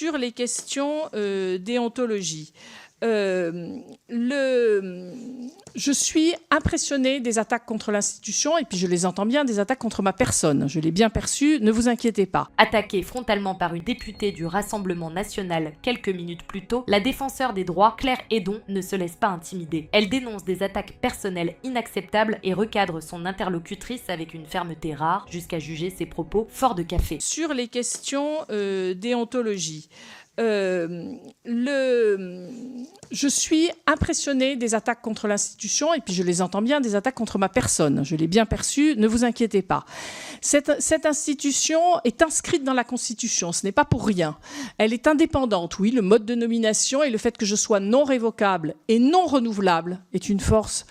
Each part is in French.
sur les questions déontologie. Je suis impressionnée des attaques contre l'institution, et puis je les entends bien, des attaques contre ma personne. Je l'ai bien perçu, ne vous inquiétez pas. Attaquée frontalement par une députée du Rassemblement national quelques minutes plus tôt, la défenseure des droits, Claire Hédon, ne se laisse pas intimider. Elle dénonce des attaques personnelles inacceptables et recadre son interlocutrice avec une fermeté rare, jusqu'à juger ses propos forts de café. Sur les questions déontologie. Je suis impressionnée des attaques contre l'institution, et puis je les entends bien, des attaques contre ma personne. Je l'ai bien perçu, ne vous inquiétez pas. Cette institution est inscrite dans la Constitution, ce n'est pas pour rien. Elle est indépendante, oui, le mode de nomination et le fait que je sois non révocable et non renouvelable est une force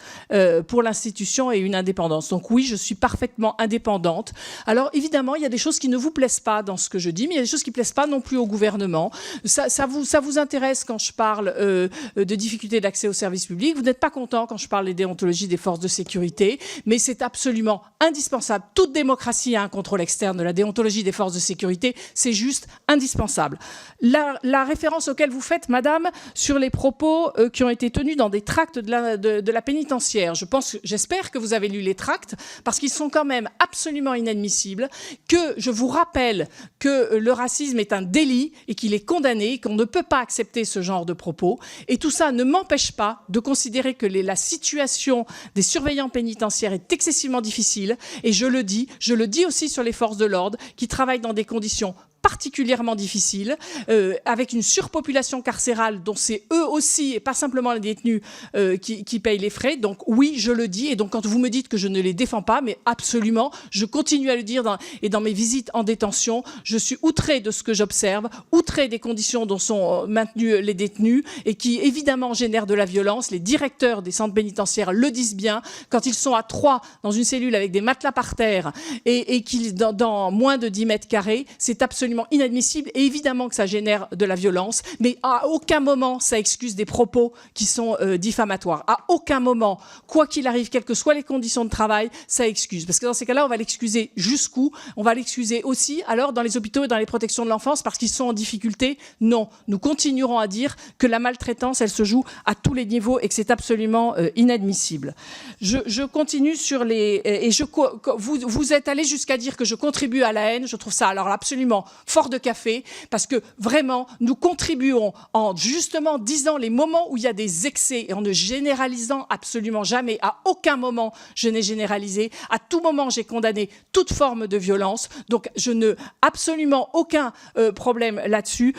pour l'institution et une indépendance. Donc oui, je suis parfaitement indépendante. Alors évidemment, il y a des choses qui ne vous plaisent pas dans ce que je dis, mais il y a des choses qui ne plaisent pas non plus au gouvernement. Ça vous intéresse quand je parle de difficultés d'accès aux services publics. Vous n'êtes pas content quand je parle des déontologies des forces de sécurité, mais c'est absolument indispensable. Toute démocratie a un contrôle externe de la déontologie des forces de sécurité. C'est juste indispensable. La référence auquel vous faites, madame, sur les propos qui ont été tenus dans des tracts de la pénitentiaire, j'espère que vous avez lu les tracts, parce qu'ils sont quand même absolument inadmissibles, que je vous rappelle que le racisme est un délit et qu'il est condamné, qu'on ne peut pas accepter ce genre de propos. Et tout ça ne m'empêche pas de considérer que la situation des surveillants pénitentiaires est excessivement difficile. Et je le dis aussi sur les forces de l'ordre qui travaillent dans des conditions particulièrement difficile, avec une surpopulation carcérale dont c'est eux aussi, et pas simplement les détenus, qui payent les frais. Donc oui, je le dis, et donc quand vous me dites que je ne les défends pas, mais absolument, je continue à le dire dans mes visites en détention, je suis outrée de ce que j'observe, outrée des conditions dont sont maintenus les détenus, et qui évidemment génèrent de la violence. Les directeurs des centres pénitentiaires le disent bien, quand ils sont à 3 dans une cellule avec des matelas par terre, et qu'ils dans moins de 10 mètres carrés, c'est absolument inadmissible, et évidemment que ça génère de la violence, mais à aucun moment ça excuse des propos qui sont diffamatoires. À aucun moment, quoi qu'il arrive, quelles que soient les conditions de travail, ça excuse. Parce que dans ces cas-là, on va l'excuser jusqu'où? On va l'excuser aussi, alors, dans les hôpitaux et dans les protections de l'enfance, parce qu'ils sont en difficulté? Non. Nous continuerons à dire que la maltraitance, elle se joue à tous les niveaux et que c'est absolument inadmissible. Je continue sur les... Vous êtes allé jusqu'à dire que je contribue à la haine. Je trouve ça alors absolument fort de café, parce que vraiment, nous contribuons en justement disant les moments où il y a des excès et en ne généralisant absolument jamais. À aucun moment, je n'ai généralisé. À tout moment, j'ai condamné toute forme de violence. Donc, absolument aucun problème là-dessus.